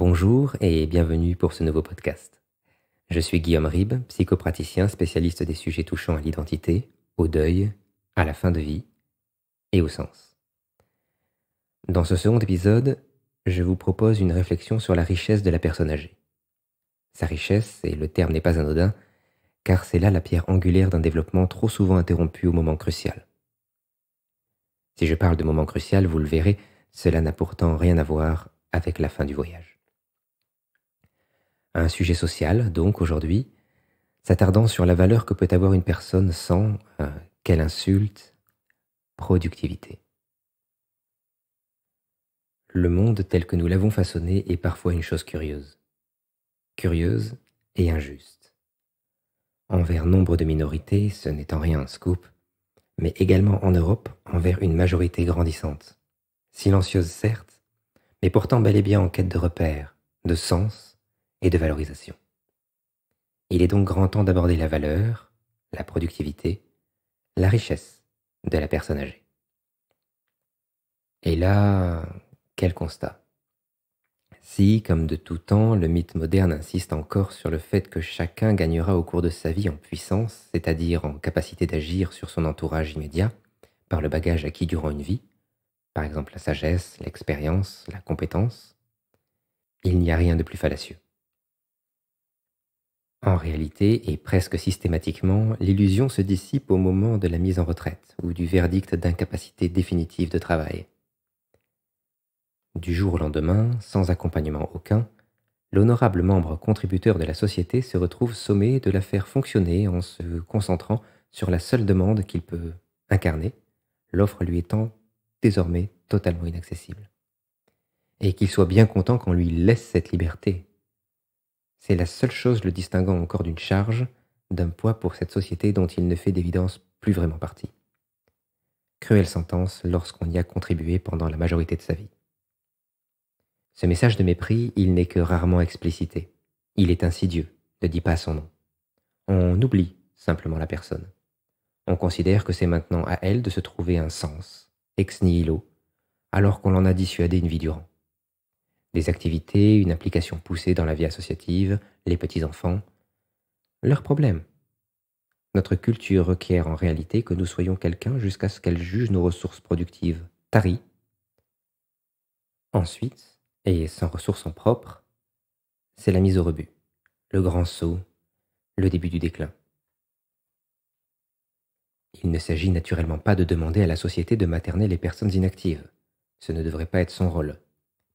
Bonjour et bienvenue pour ce nouveau podcast. Je suis Guillaume Ribes, psychopraticien spécialiste des sujets touchant à l'identité, au deuil, à la fin de vie et au sens. Dans ce second épisode, je vous propose une réflexion sur la richesse de la personne âgée. Sa richesse, et le terme n'est pas anodin, car c'est là la pierre angulaire d'un développement trop souvent interrompu au moment crucial. Si je parle de moment crucial, vous le verrez, cela n'a pourtant rien à voir avec la fin du voyage. Un sujet social, donc, aujourd'hui, s'attardant sur la valeur que peut avoir une personne sans, quelle insulte, productivité. Le monde tel que nous l'avons façonné est parfois une chose curieuse. Curieuse et injuste. Envers nombre de minorités, ce n'est en rien un scoop, mais également en Europe envers une majorité grandissante. Silencieuse certes, mais pourtant bel et bien en quête de repères, de sens et de valorisation. Il est donc grand temps d'aborder la valeur, la productivité, la richesse de la personne âgée. Et là, quel constat? Si, comme de tout temps, le mythe moderne insiste encore sur le fait que chacun gagnera au cours de sa vie en puissance, c'est-à-dire en capacité d'agir sur son entourage immédiat, par le bagage acquis durant une vie, par exemple la sagesse, l'expérience, la compétence, il n'y a rien de plus fallacieux. En réalité, et presque systématiquement, l'illusion se dissipe au moment de la mise en retraite ou du verdict d'incapacité définitive de travail. Du jour au lendemain, sans accompagnement aucun, l'honorable membre contributeur de la société se retrouve sommé de la faire fonctionner en se concentrant sur la seule demande qu'il peut incarner, l'offre lui étant désormais totalement inaccessible. Et qu'il soit bien content qu'on lui laisse cette liberté. C'est la seule chose le distinguant encore d'une charge, d'un poids pour cette société dont il ne fait d'évidence plus vraiment partie. Cruelle sentence lorsqu'on y a contribué pendant la majorité de sa vie. Ce message de mépris, il n'est que rarement explicité. Il est insidieux, ne dit pas son nom. On oublie simplement la personne. On considère que c'est maintenant à elle de se trouver un sens, ex nihilo, alors qu'on l'en a dissuadé une vie durant. Des activités, une implication poussée dans la vie associative, les petits-enfants. Leur problème. Notre culture requiert en réalité que nous soyons quelqu'un jusqu'à ce qu'elle juge nos ressources productives taries. Ensuite, et sans ressources en propre, c'est la mise au rebut, le grand saut, le début du déclin. Il ne s'agit naturellement pas de demander à la société de materner les personnes inactives. Ce ne devrait pas être son rôle.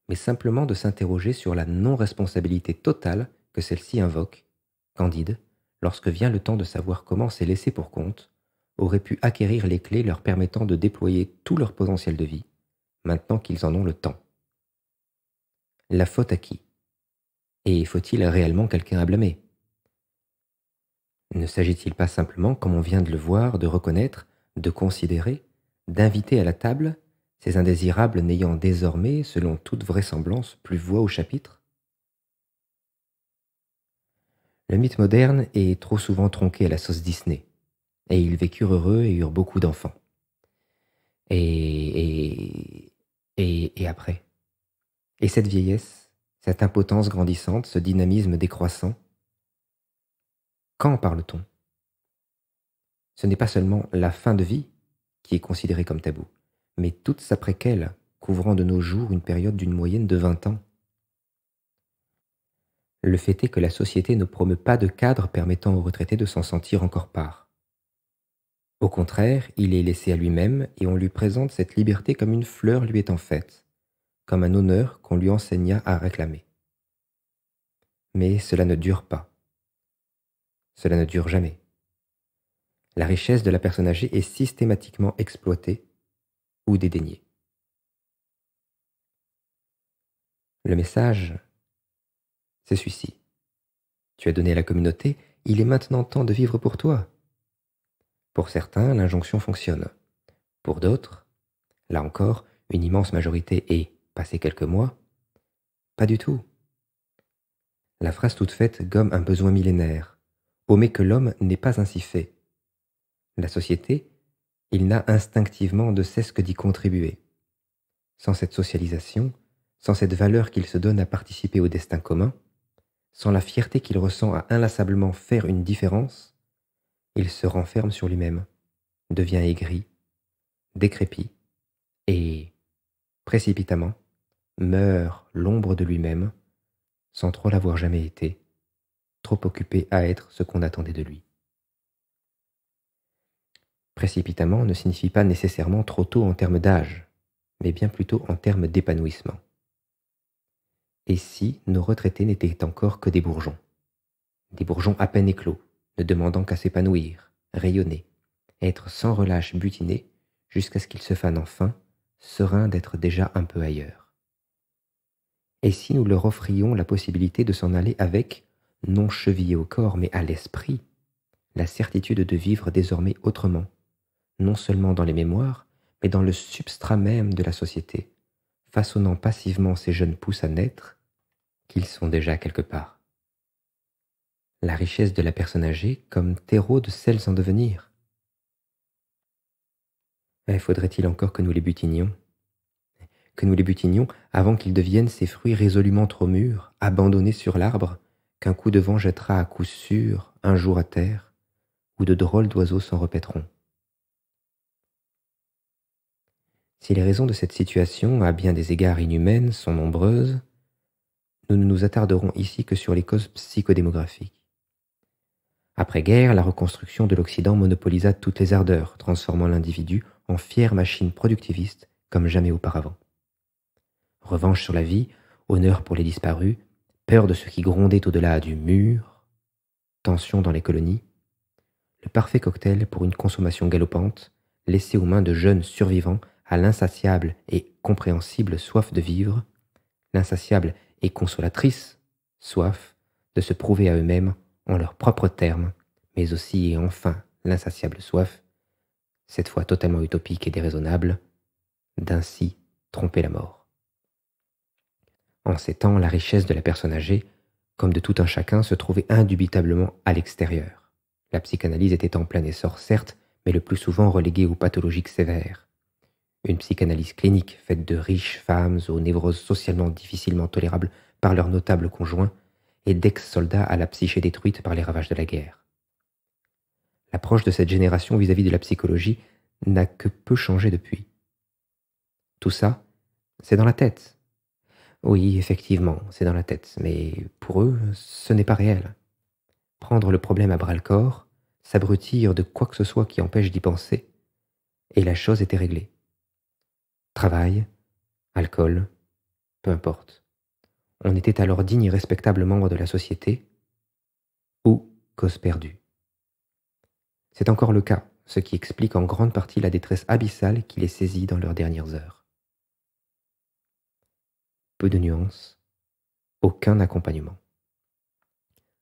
Mais simplement de s'interroger sur la non-responsabilité totale que celle-ci invoque, candide, lorsque vient le temps de savoir comment ces laissés pour compte auraient pu acquérir les clés leur permettant de déployer tout leur potentiel de vie, maintenant qu'ils en ont le temps. La faute à qui? Et faut-il réellement quelqu'un à blâmer? Ne s'agit-il pas simplement, comme on vient de le voir, de reconnaître, de considérer, d'inviter à la table ces indésirables n'ayant désormais, selon toute vraisemblance, plus voix au chapitre? Le mythe moderne est trop souvent tronqué à la sauce Disney, et ils vécurent heureux et eurent beaucoup d'enfants. Et après? Et cette vieillesse, cette impotence grandissante, ce dynamisme décroissant? Quand parle-t-on? Ce n'est pas seulement la fin de vie qui est considérée comme tabou, mais toute sa préquelle, couvrant de nos jours une période d'une moyenne de 20 ans. Le fait est que la société ne promeut pas de cadre permettant aux retraités de s'en sentir encore part. Au contraire, il est laissé à lui-même et on lui présente cette liberté comme une fleur lui étant faite, comme un honneur qu'on lui enseigna à réclamer. Mais cela ne dure pas. Cela ne dure jamais. La richesse de la personne âgée est systématiquement exploitée ou dédaignée. Le message, c'est celui-ci. Tu as donné à la communauté, il est maintenant temps de vivre pour toi. Pour certains, l'injonction fonctionne. Pour d'autres, là encore, une immense majorité est, passé quelques mois, pas du tout. La phrase toute faite gomme un besoin millénaire, omet que l'homme n'est pas ainsi fait. La société, il n'a instinctivement de cesse que d'y contribuer. Sans cette socialisation, sans cette valeur qu'il se donne à participer au destin commun, sans la fierté qu'il ressent à inlassablement faire une différence, il se renferme sur lui-même, devient aigri, décrépit, et, précipitamment, meurt l'ombre de lui-même, sans trop l'avoir jamais été, trop occupé à être ce qu'on attendait de lui. Précipitamment ne signifie pas nécessairement trop tôt en termes d'âge, mais bien plutôt en termes d'épanouissement. Et si nos retraités n'étaient encore que des bourgeons à peine éclos, ne demandant qu'à s'épanouir, rayonner, être sans relâche butinés jusqu'à ce qu'ils se fanent enfin, sereins d'être déjà un peu ailleurs. Et si nous leur offrions la possibilité de s'en aller avec, non chevillé au corps mais à l'esprit, la certitude de vivre désormais autrement, non seulement dans les mémoires, mais dans le substrat même de la société, façonnant passivement ces jeunes pousses à naître, qu'ils sont déjà quelque part. La richesse de la personne âgée comme terreau de celles en devenir. Mais faudrait-il encore que nous les butinions avant qu'ils deviennent ces fruits résolument trop mûrs, abandonnés sur l'arbre, qu'un coup de vent jettera à coup sûr un jour à terre, où de drôles d'oiseaux s'en repaîtront. Si les raisons de cette situation, à bien des égards inhumaines, sont nombreuses, nous ne nous attarderons ici que sur les causes psychodémographiques. Après-guerre, la reconstruction de l'Occident monopolisa toutes les ardeurs, transformant l'individu en fière machine productiviste comme jamais auparavant. Revanche sur la vie, honneur pour les disparus, peur de ce qui grondait au-delà du mur, tension dans les colonies, le parfait cocktail pour une consommation galopante, laissée aux mains de jeunes survivants à l'insatiable et compréhensible soif de vivre, l'insatiable et consolatrice soif de se prouver à eux-mêmes en leurs propres termes, mais aussi et enfin l'insatiable soif, cette fois totalement utopique et déraisonnable, d'ainsi tromper la mort. En ces temps, la richesse de la personne âgée, comme de tout un chacun, se trouvait indubitablement à l'extérieur. La psychanalyse était en plein essor, certes, mais le plus souvent reléguée aux pathologiques sévères. Une psychanalyse clinique faite de riches femmes aux névroses socialement difficilement tolérables par leurs notables conjoints et d'ex-soldats à la psyché détruite par les ravages de la guerre. L'approche de cette génération vis-à-vis de la psychologie n'a que peu changé depuis. Tout ça, c'est dans la tête. Oui, effectivement, c'est dans la tête, mais pour eux, ce n'est pas réel. Prendre le problème à bras-le-corps, s'abrutir de quoi que ce soit qui empêche d'y penser, et la chose était réglée. Travail, alcool, peu importe. On était alors digne et respectable membre de la société, ou cause perdue. C'est encore le cas, ce qui explique en grande partie la détresse abyssale qui les saisit dans leurs dernières heures. Peu de nuances, aucun accompagnement.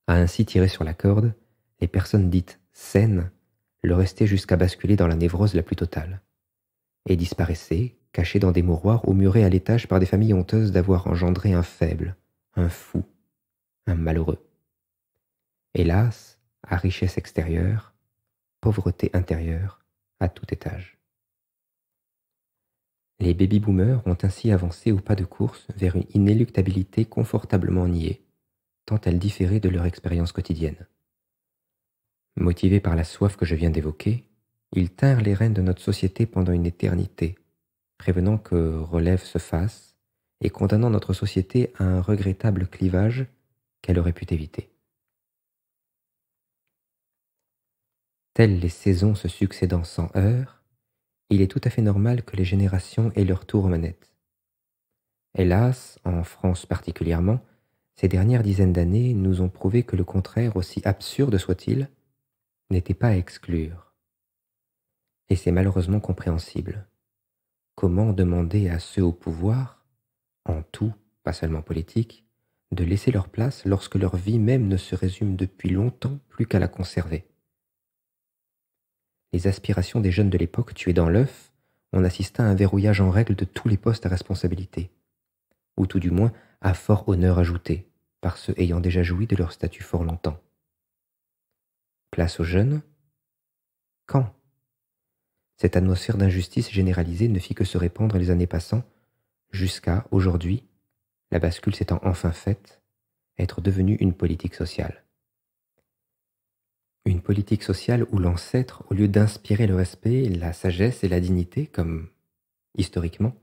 À ainsi tirer sur la corde, les personnes dites saines le restaient jusqu'à basculer dans la névrose la plus totale, et disparaissaient, cachées dans des mouroirs ou murées à l'étage par des familles honteuses d'avoir engendré un faible, un fou, un malheureux. Hélas, à richesse extérieure, pauvreté intérieure, à tout étage. Les baby-boomers ont ainsi avancé au pas de course vers une inéluctabilité confortablement niée, tant elle différait de leur expérience quotidienne. Motivés par la soif que je viens d'évoquer, ils tinrent les rênes de notre société pendant une éternité, prévenant que relève se fasse et condamnant notre société à un regrettable clivage qu'elle aurait pu éviter. Telles les saisons se succédant sans heurts, il est tout à fait normal que les générations aient leur tour aux manettes. Hélas, en France particulièrement, ces dernières dizaines d'années nous ont prouvé que le contraire, aussi absurde soit-il, n'était pas à exclure. Et c'est malheureusement compréhensible. Comment demander à ceux au pouvoir, en tout, pas seulement politique, de laisser leur place lorsque leur vie même ne se résume depuis longtemps plus qu'à la conserver? Les aspirations des jeunes de l'époque tuées dans l'œuf, on assista à un verrouillage en règle de tous les postes à responsabilité, ou tout du moins à fort honneur ajouté, par ceux ayant déjà joui de leur statut fort longtemps. Place aux jeunes? Quand? Cette atmosphère d'injustice généralisée ne fit que se répandre les années passant, jusqu'à, aujourd'hui, la bascule s'étant enfin faite, être devenue une politique sociale. Une politique sociale où l'ancêtre, au lieu d'inspirer le respect, la sagesse et la dignité, comme historiquement,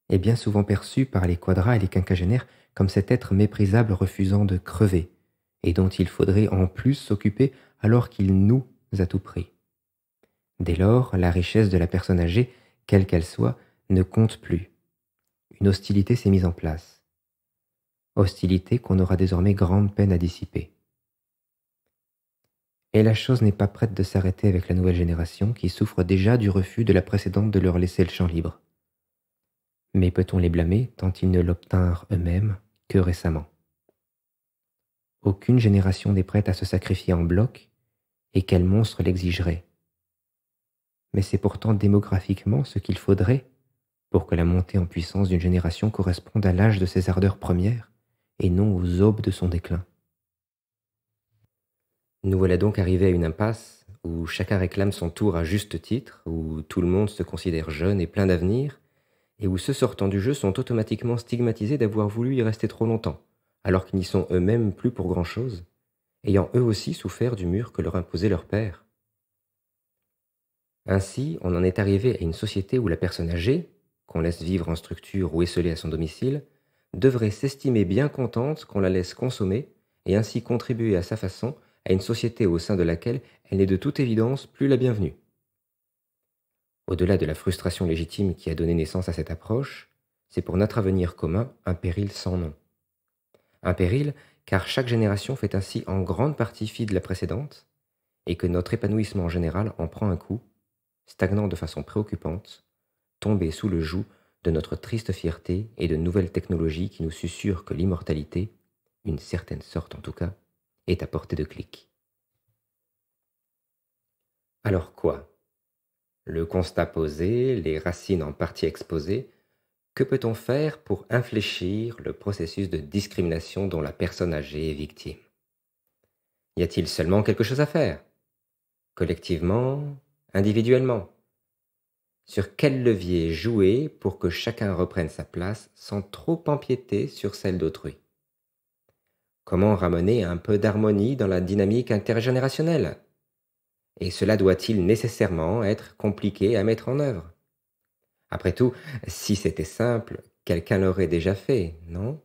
est bien souvent perçu par les quadras et les quinquagénaires comme cet être méprisable refusant de crever, et dont il faudrait en plus s'occuper alors qu'il nous a tout pris. Dès lors, la richesse de la personne âgée, quelle qu'elle soit, ne compte plus. Une hostilité s'est mise en place. Hostilité qu'on aura désormais grande peine à dissiper. Et la chose n'est pas prête de s'arrêter avec la nouvelle génération qui souffre déjà du refus de la précédente de leur laisser le champ libre. Mais peut-on les blâmer tant ils ne l'obtinrent eux-mêmes que récemment? Aucune génération n'est prête à se sacrifier en bloc, et quel monstre l'exigerait? Mais c'est pourtant démographiquement ce qu'il faudrait pour que la montée en puissance d'une génération corresponde à l'âge de ses ardeurs premières, et non aux aubes de son déclin. Nous voilà donc arrivés à une impasse où chacun réclame son tour à juste titre, où tout le monde se considère jeune et plein d'avenir, et où ceux sortant du jeu sont automatiquement stigmatisés d'avoir voulu y rester trop longtemps, alors qu'ils n'y sont eux-mêmes plus pour grand-chose, ayant eux aussi souffert du mur que leur imposait leur père. Ainsi, on en est arrivé à une société où la personne âgée, qu'on laisse vivre en structure ou esselée à son domicile, devrait s'estimer bien contente qu'on la laisse consommer et ainsi contribuer à sa façon à une société au sein de laquelle elle n'est de toute évidence plus la bienvenue. Au-delà de la frustration légitime qui a donné naissance à cette approche, c'est pour notre avenir commun un péril sans nom. Un péril car chaque génération fait ainsi en grande partie fi de la précédente et que notre épanouissement général en prend un coup, stagnant de façon préoccupante, tombé sous le joug de notre triste fierté et de nouvelles technologies qui nous susurrent que l'immortalité, une certaine sorte en tout cas, est à portée de clic. Alors quoi? Le constat posé, les racines en partie exposées, que peut-on faire pour infléchir le processus de discrimination dont la personne âgée est victime? Y a-t-il seulement quelque chose à faire? Collectivement, individuellement? Sur quel levier jouer pour que chacun reprenne sa place sans trop empiéter sur celle d'autrui? Comment ramener un peu d'harmonie dans la dynamique intergénérationnelle? Et cela doit-il nécessairement être compliqué à mettre en œuvre? Après tout, si c'était simple, quelqu'un l'aurait déjà fait, non?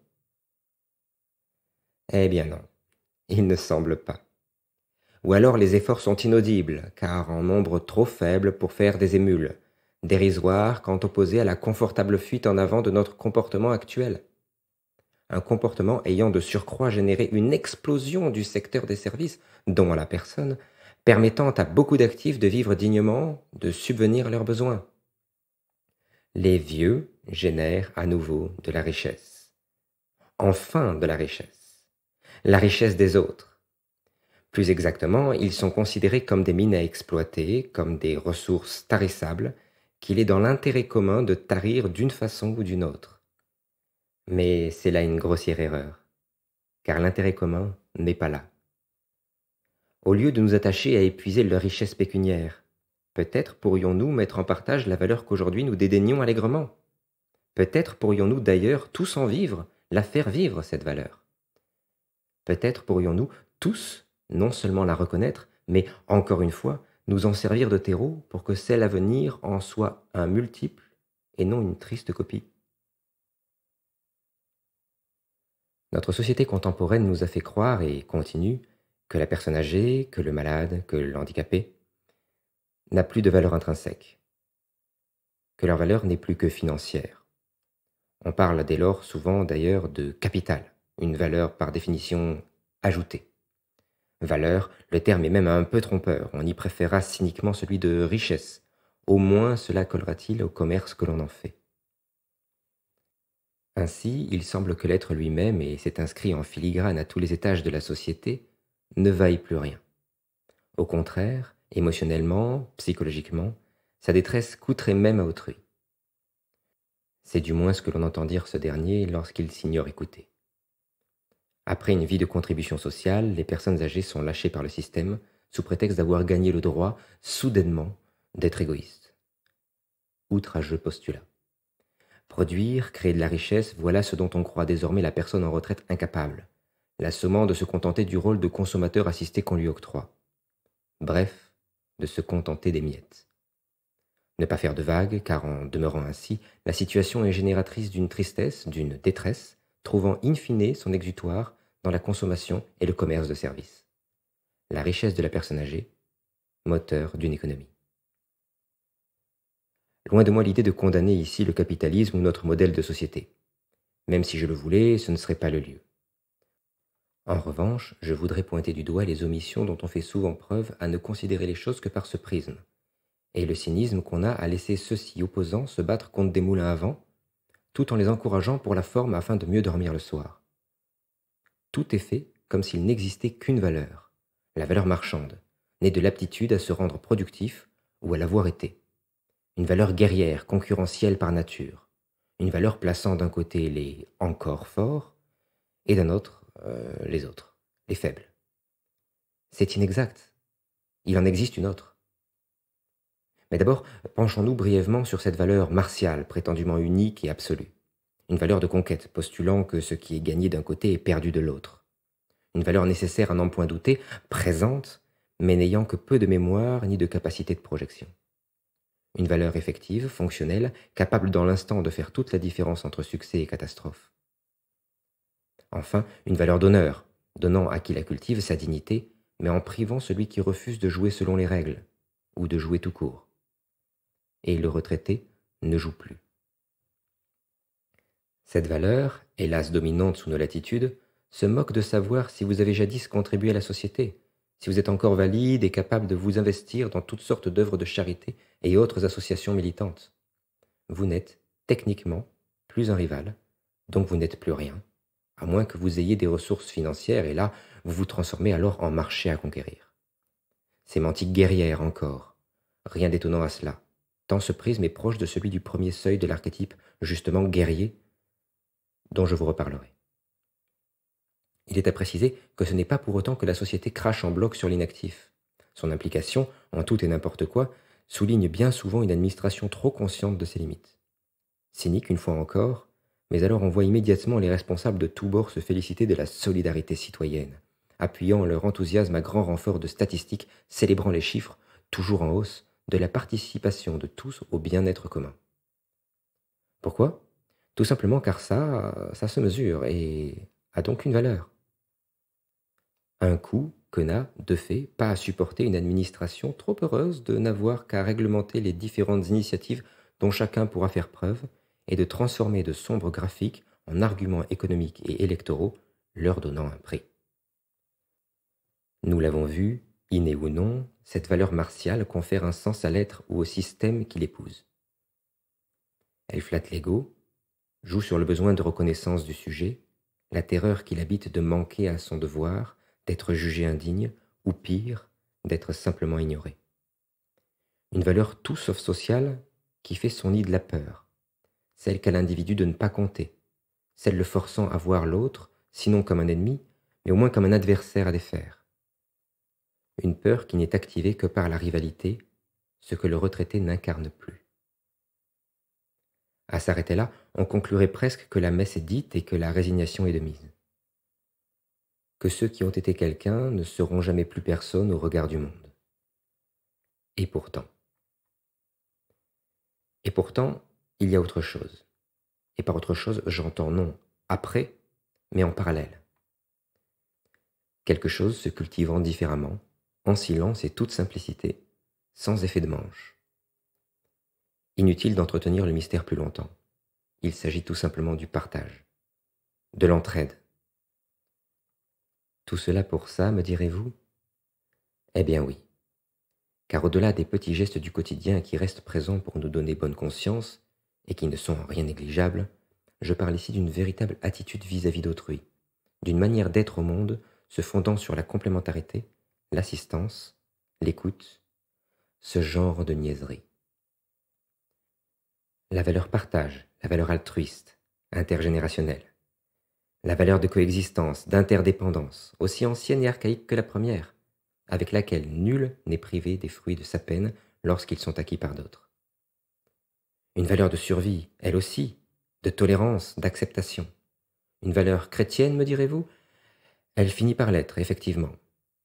Eh bien non, il ne semble pas. Ou alors les efforts sont inaudibles, car en nombre trop faible pour faire des émules, dérisoires quand opposés à la confortable fuite en avant de notre comportement actuel. Un comportement ayant de surcroît généré une explosion du secteur des services, dont à la personne, permettant à beaucoup d'actifs de vivre dignement, de subvenir à leurs besoins. Les vieux génèrent à nouveau de la richesse. Enfin de la richesse des autres. Plus exactement, ils sont considérés comme des mines à exploiter, comme des ressources tarissables, qu'il est dans l'intérêt commun de tarir d'une façon ou d'une autre. Mais c'est là une grossière erreur, car l'intérêt commun n'est pas là. Au lieu de nous attacher à épuiser leur richesse pécuniaire, peut-être pourrions-nous mettre en partage la valeur qu'aujourd'hui nous dédaignons allègrement. Peut-être pourrions-nous d'ailleurs tous en vivre, la faire vivre cette valeur. Peut-être pourrions-nous tous non seulement la reconnaître, mais encore une fois, nous en servir de terreau pour que celle à venir en soit un multiple et non une triste copie. Notre société contemporaine nous a fait croire et continue que la personne âgée, que le malade, que l'handicapé n'a plus de valeur intrinsèque, que leur valeur n'est plus que financière. On parle dès lors souvent d'ailleurs de capital, une valeur par définition ajoutée. Valeur, le terme est même un peu trompeur, on y préférera cyniquement celui de richesse, au moins cela collera-t-il au commerce que l'on en fait. Ainsi, il semble que l'être lui-même, et c'est inscrit en filigrane à tous les étages de la société, ne vaille plus rien. Au contraire, émotionnellement, psychologiquement, sa détresse coûterait même à autrui. C'est du moins ce que l'on entend dire ce dernier lorsqu'il s'ignore écouter. Après une vie de contribution sociale, les personnes âgées sont lâchées par le système sous prétexte d'avoir gagné le droit, soudainement, d'être égoïstes. Outrageux postulat. Produire, créer de la richesse, voilà ce dont on croit désormais la personne en retraite incapable, l'assommant de se contenter du rôle de consommateur assisté qu'on lui octroie. Bref, de se contenter des miettes. Ne pas faire de vagues, car en demeurant ainsi, la situation est génératrice d'une tristesse, d'une détresse, trouvant in fine son exutoire dans la consommation et le commerce de services. La richesse de la personne âgée, moteur d'une économie. Loin de moi l'idée de condamner ici le capitalisme ou notre modèle de société. Même si je le voulais, ce ne serait pas le lieu. En revanche, je voudrais pointer du doigt les omissions dont on fait souvent preuve à ne considérer les choses que par ce prisme, et le cynisme qu'on a à laisser ceux-ci opposants se battre contre des moulins à vent, tout en les encourageant pour la forme afin de mieux dormir le soir. Tout est fait comme s'il n'existait qu'une valeur, la valeur marchande, née de l'aptitude à se rendre productif ou à l'avoir été. Une valeur guerrière, concurrentielle par nature, une valeur plaçant d'un côté les encore forts et d'un autre les autres, les faibles. C'est inexact. Il en existe une autre. Mais d'abord, penchons-nous brièvement sur cette valeur martiale, prétendument unique et absolue. Une valeur de conquête, postulant que ce qui est gagné d'un côté est perdu de l'autre. Une valeur nécessaire à n'en point douter, présente, mais n'ayant que peu de mémoire ni de capacité de projection. Une valeur effective, fonctionnelle, capable dans l'instant de faire toute la différence entre succès et catastrophe. Enfin, une valeur d'honneur, donnant à qui la cultive sa dignité, mais en privant celui qui refuse de jouer selon les règles, ou de jouer tout court. Et le retraité ne joue plus. Cette valeur, hélas dominante sous nos latitudes, se moque de savoir si vous avez jadis contribué à la société, si vous êtes encore valide et capable de vous investir dans toutes sortes d'œuvres de charité et autres associations militantes. Vous n'êtes, techniquement, plus un rival, donc vous n'êtes plus rien, à moins que vous ayez des ressources financières, et là, vous vous transformez alors en marché à conquérir. Sémantique guerrière encore, rien d'étonnant à cela, tant ce prisme est proche de celui du premier seuil de l'archétype, justement guerrier, dont je vous reparlerai. Il est à préciser que ce n'est pas pour autant que la société crache en bloc sur l'inactif. Son implication, en tout et n'importe quoi, souligne bien souvent une administration trop consciente de ses limites. Cynique une fois encore, mais alors on voit immédiatement les responsables de tous bords se féliciter de la solidarité citoyenne, appuyant leur enthousiasme à grand renfort de statistiques célébrant les chiffres, toujours en hausse, de la participation de tous au bien-être commun. Pourquoi ? Tout simplement car ça se mesure et a donc une valeur. Un coût que n'a, de fait, pas à supporter une administration trop heureuse de n'avoir qu'à réglementer les différentes initiatives dont chacun pourra faire preuve et de transformer de sombres graphiques en arguments économiques et électoraux, leur donnant un prix. Nous l'avons vu, inné ou non, cette valeur martiale confère un sens à l'être ou au système qui l'épouse. Elle flatte l'ego, joue sur le besoin de reconnaissance du sujet, la terreur qu'il habite de manquer à son devoir, d'être jugé indigne, ou pire, d'être simplement ignoré. Une valeur tout sauf sociale qui fait son nid de la peur, celle qu'a l'individu de ne pas compter, celle le forçant à voir l'autre, sinon comme un ennemi, mais au moins comme un adversaire à défaire. Une peur qui n'est activée que par la rivalité, ce que le retraité n'incarne plus. À s'arrêter là, on conclurait presque que la messe est dite et que la résignation est de mise. Que ceux qui ont été quelqu'un ne seront jamais plus personne au regard du monde. Et pourtant, il y a autre chose. Et par autre chose, j'entends non après, mais en parallèle. Quelque chose se cultivant différemment, en silence et toute simplicité, sans effet de manche. Inutile d'entretenir le mystère plus longtemps. Il s'agit tout simplement du partage, de l'entraide. Tout cela pour ça, me direz-vous ? Eh bien oui, car au-delà des petits gestes du quotidien qui restent présents pour nous donner bonne conscience, et qui ne sont en rien négligeables, je parle ici d'une véritable attitude vis-à-vis d'autrui, d'une manière d'être au monde se fondant sur la complémentarité, l'assistance, l'écoute, ce genre de niaiserie. La valeur partage, la valeur altruiste, intergénérationnelle, la valeur de coexistence, d'interdépendance, aussi ancienne et archaïque que la première, avec laquelle nul n'est privé des fruits de sa peine lorsqu'ils sont acquis par d'autres. Une valeur de survie, elle aussi, de tolérance, d'acceptation. Une valeur chrétienne, me direz-vous? Elle finit par l'être, effectivement,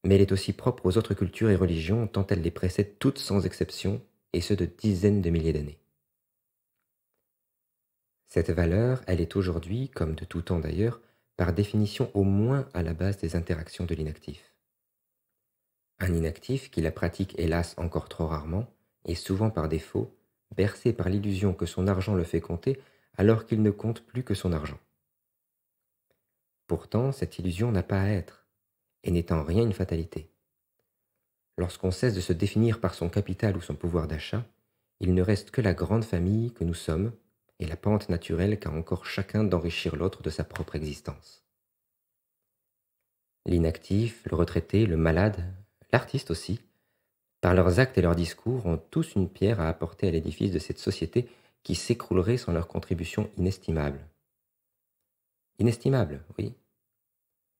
mais elle est aussi propre aux autres cultures et religions tant elle les précède toutes sans exception, et ce de dizaines de milliers d'années. Cette valeur, elle est aujourd'hui, comme de tout temps d'ailleurs, par définition au moins à la base des interactions de l'inactif. Un inactif qui la pratique hélas encore trop rarement, et souvent par défaut, bercé par l'illusion que son argent le fait compter alors qu'il ne compte plus que son argent. Pourtant, cette illusion n'a pas à être, et n'est en rien une fatalité. Lorsqu'on cesse de se définir par son capital ou son pouvoir d'achat, il ne reste que la grande famille que nous sommes et la pente naturelle qu'a encore chacun d'enrichir l'autre de sa propre existence. L'inactif, le retraité, le malade, l'artiste aussi, par leurs actes et leurs discours, ont tous une pierre à apporter à l'édifice de cette société qui s'écroulerait sans leur contribution inestimable. Inestimable, oui,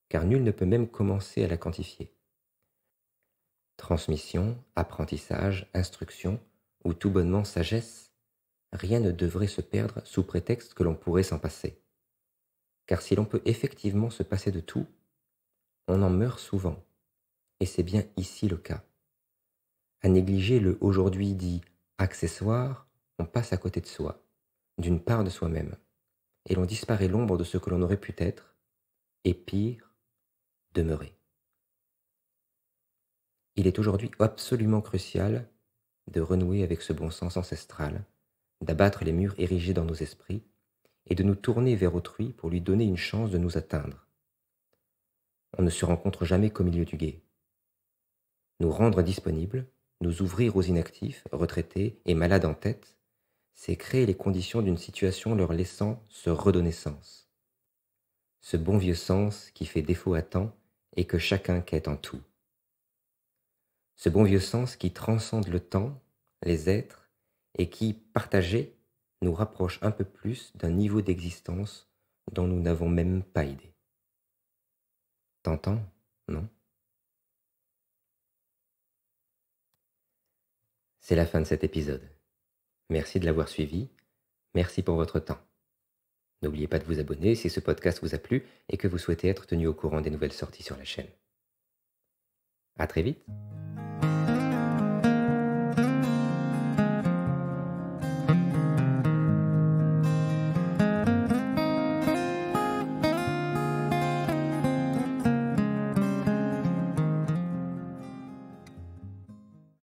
car nul ne peut même commencer à la quantifier. Transmission, apprentissage, instruction, ou tout bonnement sagesse, rien ne devrait se perdre sous prétexte que l'on pourrait s'en passer. Car si l'on peut effectivement se passer de tout, on en meurt souvent, et c'est bien ici le cas. À négliger le aujourd'hui dit accessoire, on passe à côté de soi, d'une part de soi-même, et l'on disparaît l'ombre de ce que l'on aurait pu être, et pire, demeurer. Il est aujourd'hui absolument crucial de renouer avec ce bon sens ancestral, d'abattre les murs érigés dans nos esprits, et de nous tourner vers autrui pour lui donner une chance de nous atteindre. On ne se rencontre jamais qu'au milieu du gué. Nous rendre disponibles, nous ouvrir aux inactifs, retraités et malades en tête, c'est créer les conditions d'une situation leur laissant se redonner sens. Ce bon vieux sens qui fait défaut à tant et que chacun quête en tout. Ce bon vieux sens qui transcende le temps, les êtres, et qui, partagé, nous rapproche un peu plus d'un niveau d'existence dont nous n'avons même pas idée. Tentant, non? C'est la fin de cet épisode. Merci de l'avoir suivi, merci pour votre temps. N'oubliez pas de vous abonner si ce podcast vous a plu et que vous souhaitez être tenu au courant des nouvelles sorties sur la chaîne. À très vite!